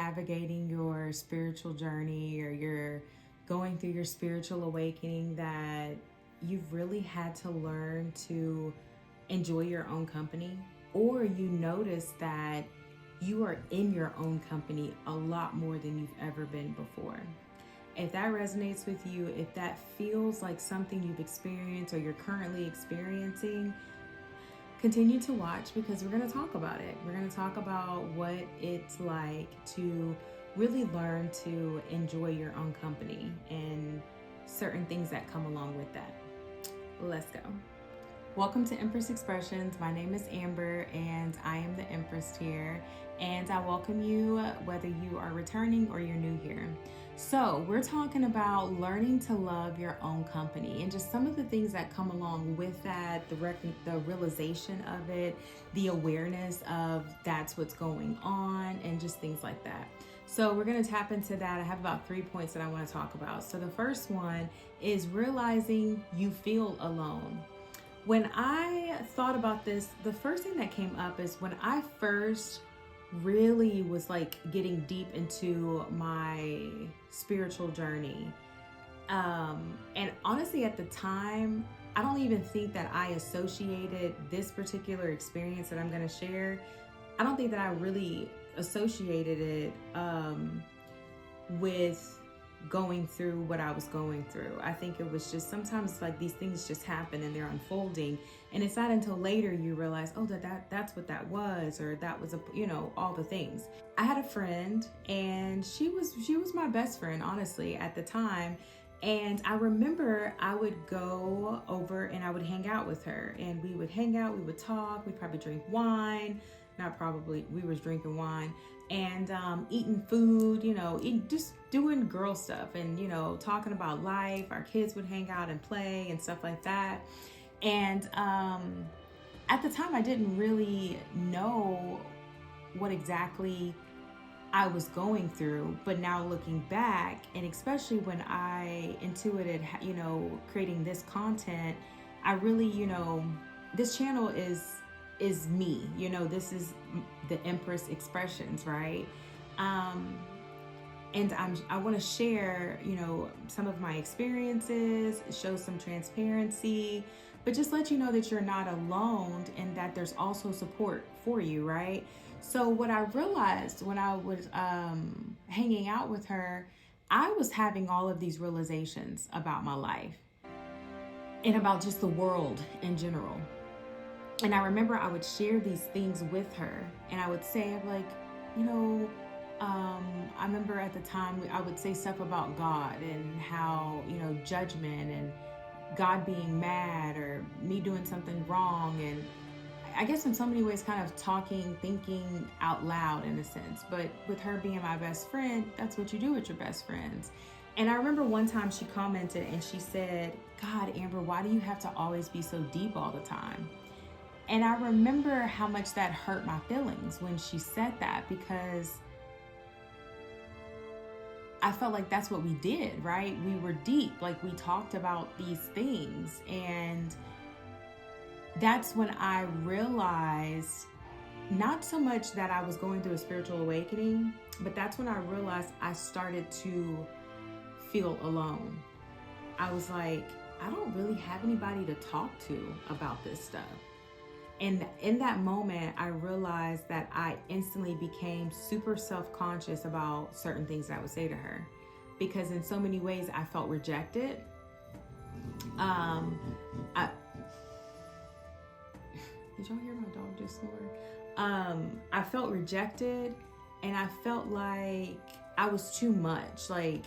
navigating your spiritual journey or you're going through your spiritual awakening that you've really had to learn to enjoy your own company, or you notice that you are in your own company a lot more than you've ever been before. If that resonates with you, if that feels like something you've experienced or you're currently experiencing, continue to watch, because we're going to talk about it. We're going to talk about what it's like to really learn to enjoy your own company and certain things that come along with that. Let's go. Welcome to Empress Expressions. My name is Amber and I am the Empress here, and I welcome you whether you are returning or you're new here. So we're talking about learning to love your own company and just some of the things that come along with that, the realization of it, the awareness of that's what's going on, and just things like that. So we're going to tap into that. I have about 3 points that I want to talk about. So the first one is realizing you feel alone. When I thought about this, the first thing that came up is when I first really was like getting deep into my spiritual journey. And honestly, at the time, I don't even think that I associated this particular experience that I'm going to share. I don't think that I really associated it with going through what I was going through. I think it was just sometimes like these things just happen and they're unfolding, and it's not until later you realize, oh, that's what that was, or that was all the things. I had a friend, and she was my best friend, honestly, at the time. And I remember I would go over and I would hang out with her, and we would hang out, we would talk, we'd probably drink wine. Not probably, we was drinking wine and eating food, just doing girl stuff and, talking about life. Our kids would hang out and play and stuff like that. And at the time, I didn't really know what exactly I was going through. But now looking back, and especially when I intuited, creating this content, I really, this channel is me, this is the Empress Expressions, right? And I want to share, some of my experiences, show some transparency, but just let you know that you're not alone and that there's also support for you, right? So what I realized when I was hanging out with her, I was having all of these realizations about my life and about just the world in general. And I remember I would share these things with her, and I would say, I remember at the time I would say stuff about God and how, judgment and God being mad or me doing something wrong. And I guess in so many ways kind of thinking out loud in a sense. But with her being my best friend, that's what you do with your best friends. And I remember one time she commented and she said, "God, Amber, why do you have to always be so deep all the time?" And I remember how much that hurt my feelings when she said that, because I felt like that's what we did, right? We were deep, like we talked about these things. And that's when I realized not so much that I was going through a spiritual awakening, but that's when I realized I started to feel alone. I was like, I don't really have anybody to talk to about this stuff. And in that moment, I realized that I instantly became super self-conscious about certain things that I would say to her, because in so many ways I felt rejected. Did y'all hear my dog just snore? I felt rejected, and I felt like I was too much. Like,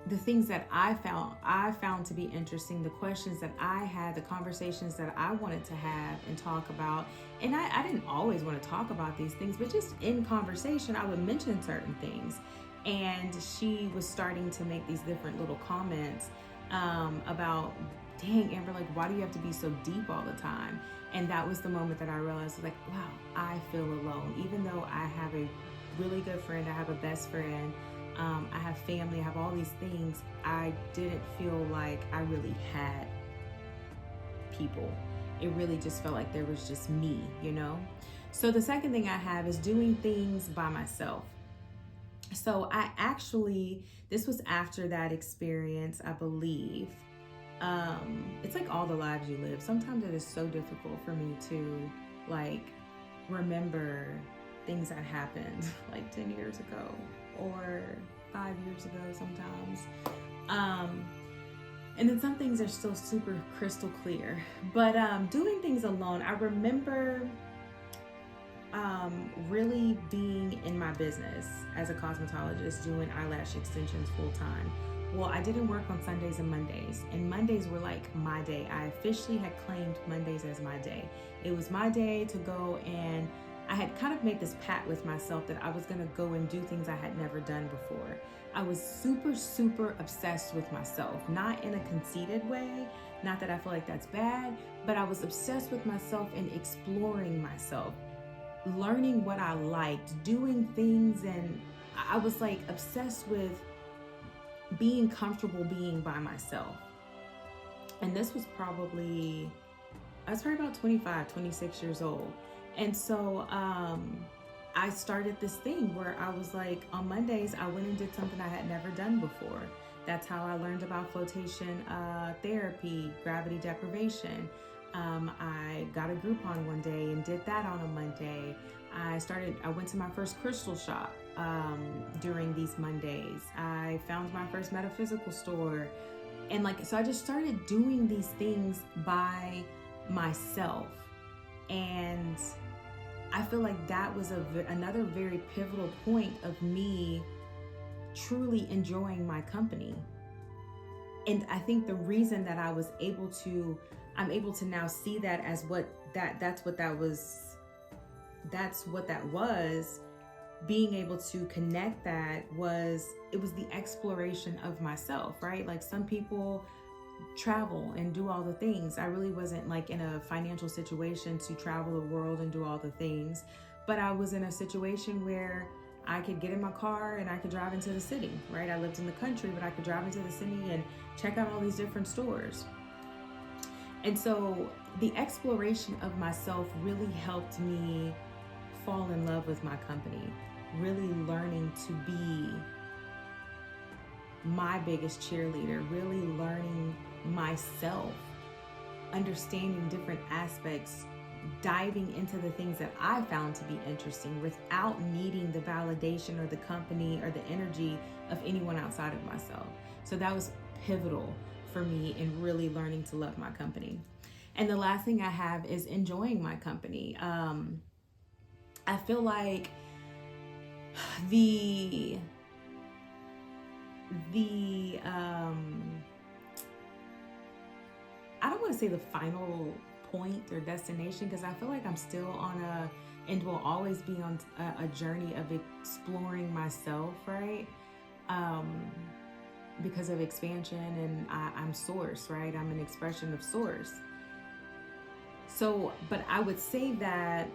the things that I found to be interesting, the questions that I had, the conversations that I wanted to have and talk about. And I didn't always want to talk about these things, but just in conversation, I would mention certain things. And she was starting to make these different little comments about, dang, Amber, like, why do you have to be so deep all the time? And that was the moment that I realized, like, wow, I feel alone. Even though I have a really good friend, I have a best friend, I have family, I have all these things, I didn't feel like I really had people. It really just felt like there was just me, So the second thing I have is doing things by myself. So this was after that experience, I believe. It's like all the lives you live. Sometimes it is so difficult for me to like remember things that happened like 10 years ago or 5 years ago sometimes. And then some things are still super crystal clear. But doing things alone, I remember really being in my business as a cosmetologist doing eyelash extensions full time. Well, I didn't work on Sundays and Mondays, and Mondays were like my day. I officially had claimed Mondays as my day. It was my day to go, and I had kind of made this pact with myself that I was going to go and do things I had never done before. I was super, super obsessed with myself, not in a conceited way, not that I feel like that's bad, but I was obsessed with myself and exploring myself, learning what I liked, doing things, and I was like obsessed with being comfortable being by myself. And this was probably, I was probably about 25, 26 years old. And so I started this thing where I was like, on Mondays, I went and did something I had never done before. That's how I learned about flotation therapy, gravity deprivation. I got a Groupon one day and did that on a Monday. I went to my first crystal shop during these Mondays. I found my first metaphysical store. And so I just started doing these things by myself. And I feel like that was another very pivotal point of me truly enjoying my company. And I think the reason that I'm able to now see that as that's what that was, being able to connect it was the exploration of myself, right? Like some people travel and do all the things. I really wasn't like in a financial situation to travel the world and do all the things, but I was in a situation where I could get in my car and I could drive into the city, right? I lived in the country, but I could drive into the city and check out all these different stores. And so the exploration of myself really helped me fall in love with my company, really learning to be my biggest cheerleader, really learning myself, understanding different aspects, diving into the things that I found to be interesting without needing the validation or the company or the energy of anyone outside of myself. So that was pivotal for me in really learning to love my company. And the last thing I have is enjoying my company. I feel like I don't want to say the final point or destination, because I feel like I'm still and will always be on a journey of exploring myself, right? Because of expansion, and I'm source, right? I'm an expression of source. So, but I would say that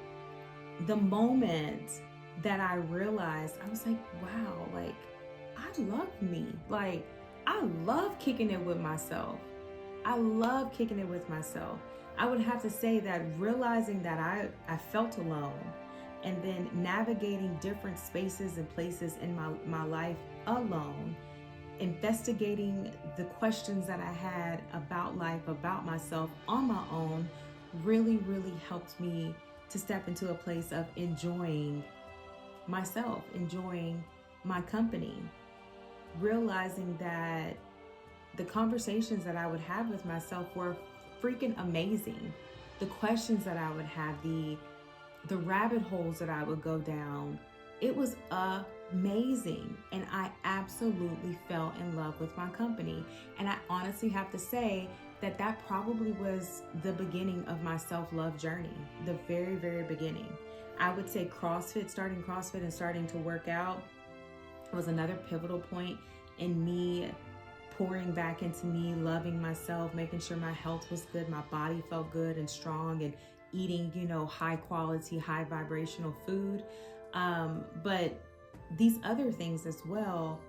the moment that I realized, I was like, wow, like, I love me. Like, I love kicking it with myself. I love kicking it with myself. I would have to say that realizing that I felt alone, and then navigating different spaces and places in my life alone, investigating the questions that I had about life, about myself on my own, really, really helped me to step into a place of enjoying myself, enjoying my company, realizing that the conversations that I would have with myself were freaking amazing. The questions that I would have, the rabbit holes that I would go down, it was amazing. And I absolutely fell in love with my company. And I honestly have to say that probably was the beginning of my self-love journey, the very, very beginning. I would say starting CrossFit and starting to work out was another pivotal point in me pouring back into me, loving myself, making sure my health was good, my body felt good and strong, and eating, high quality, high vibrational food. But these other things as well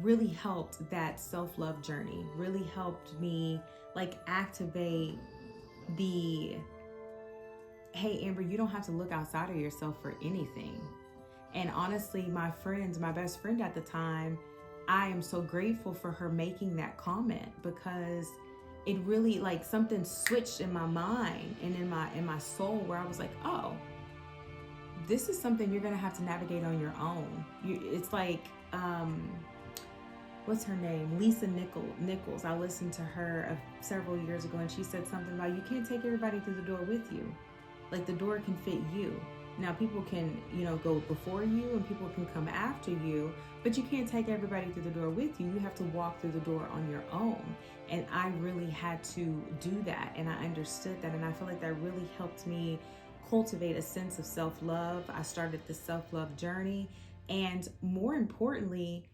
really helped that self-love journey, really helped me activate hey, Amber, you don't have to look outside of yourself for anything. And honestly, my best friend at the time, I am so grateful for her making that comment, because it really, like, something switched in my mind and in my soul, where I was like, oh, this is something you're gonna have to navigate on your own. It's like, what's her name? Lisa Nichols. I listened to her several years ago, and she said something about, you can't take everybody through the door with you. Like, the door can fit you. Now, people can, go before you, and people can come after you, but you can't take everybody through the door with you. You have to walk through the door on your own. And I really had to do that, and I understood that, and I feel like that really helped me cultivate a sense of self-love. I started the self-love journey, and more importantly,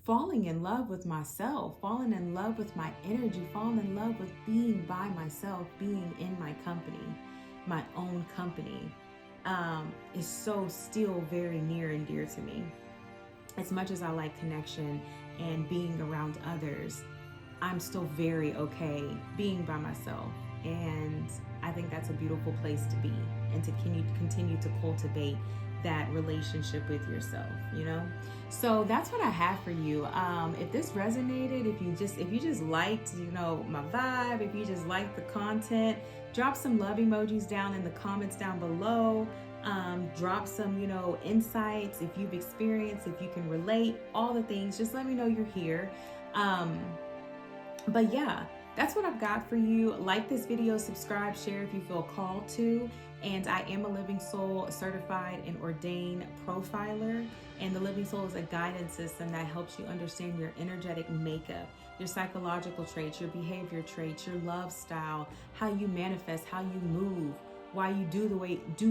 falling in love with myself, falling in love with my energy, falling in love with being by myself, being in my company, my own company, is so still very near and dear to me. As much as I like connection and being around others, I'm still very okay being by myself. And I think that's a beautiful place to be, and to continue to cultivate that relationship with yourself, So that's what I have for you. If this resonated, if you just liked, my vibe, if you just liked the content, drop some love emojis down in the comments down below. Drop some, insights, if you've experienced, if you can relate, all the things. Just let me know you're here. But yeah, that's what I've got for you. Like this video, subscribe, share if you feel called to. And I am a Living Soul certified and ordained profiler. And the Living Soul is a guidance system that helps you understand your energetic makeup, your psychological traits, your behavior traits, your love style, how you manifest, how you move, why you do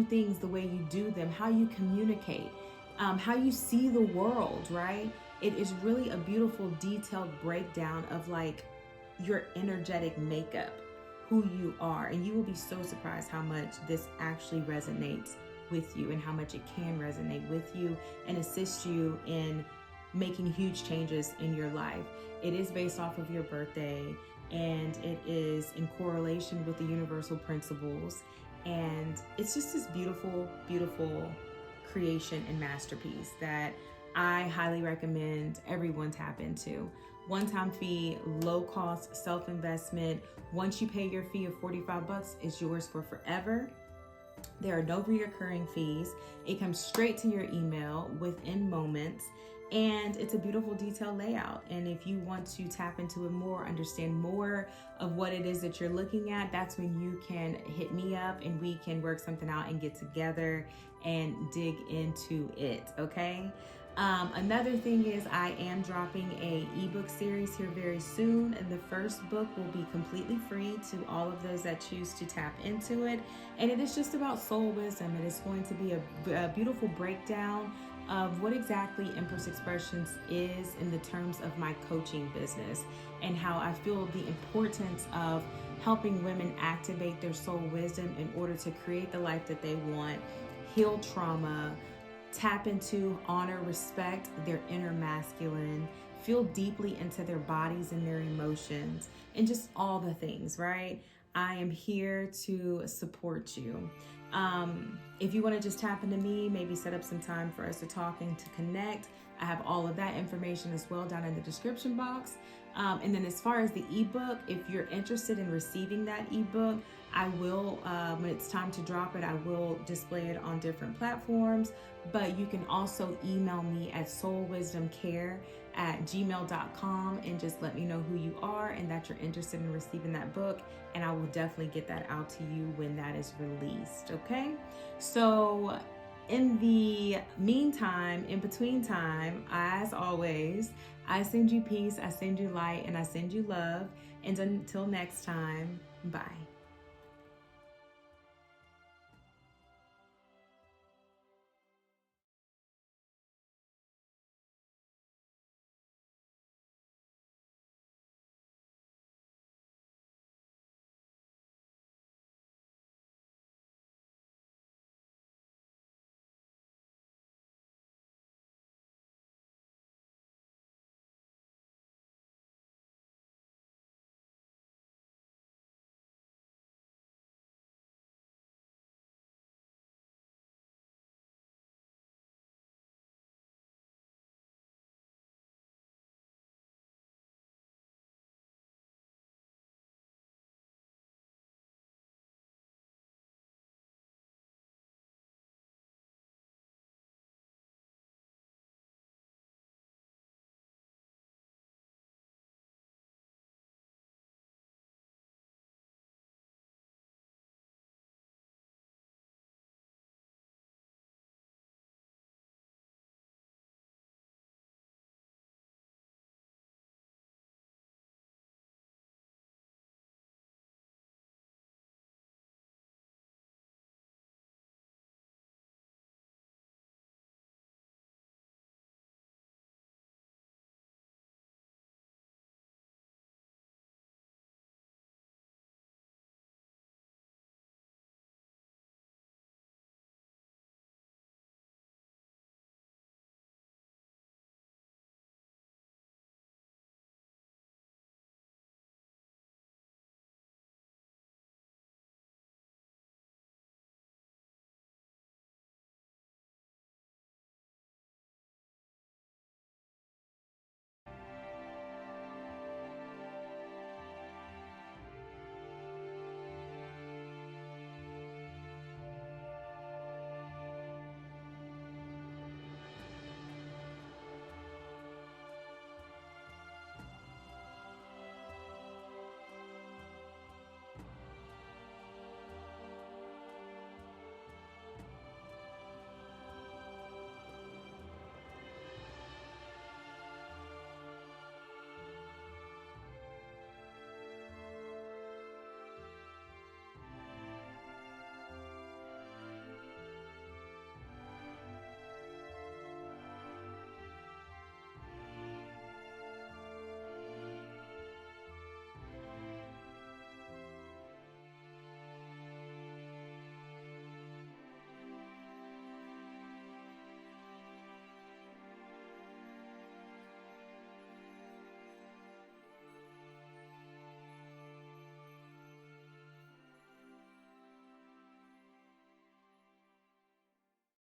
things the way you do them, how you communicate, how you see the world, right? It is really a beautiful, detailed breakdown of like your energetic makeup, who you are. And you will be so surprised how much this actually resonates with you, and how much it can resonate with you and assist you in making huge changes in your life. It is based off of your birthday, and it is in correlation with the universal principles. And it's just this beautiful, beautiful creation and masterpiece that I highly recommend everyone tap into. One-time fee, low cost, self-investment. Once you pay your fee of $45, it's yours for forever. There are no recurring fees. It comes straight to your email within moments, and it's a beautiful detailed layout. And if you want to tap into it more, understand more of what it is that you're looking at, that's when you can hit me up and we can work something out and get together and dig into it, okay? Another thing is, I am dropping a ebook series here very soon, and the first book will be completely free to all of those that choose to tap into it. And it is just about soul wisdom. It is going to be a beautiful breakdown of what exactly Empress Expressions is in the terms of my coaching business, and how I feel the importance of helping women activate their soul wisdom in order to create the life that they want, heal trauma, tap into, honor, respect their inner masculine, feel deeply into their bodies and their emotions, and just all the things, right? I am here to support you. If you want to just tap into me, maybe set up some time for us to talk and to connect, I have all of that information as well down in the description box. And then as far as the ebook, if you're interested in receiving that ebook, I will, when it's time to drop it, I will display it on different platforms. But you can also email me at soulwisdomcare@gmail.com and just let me know who you are and that you're interested in receiving that book. And I will definitely get that out to you when that is released, okay? So in the meantime, in between time, as always, I send you peace, I send you light, and I send you love. And until next time, bye.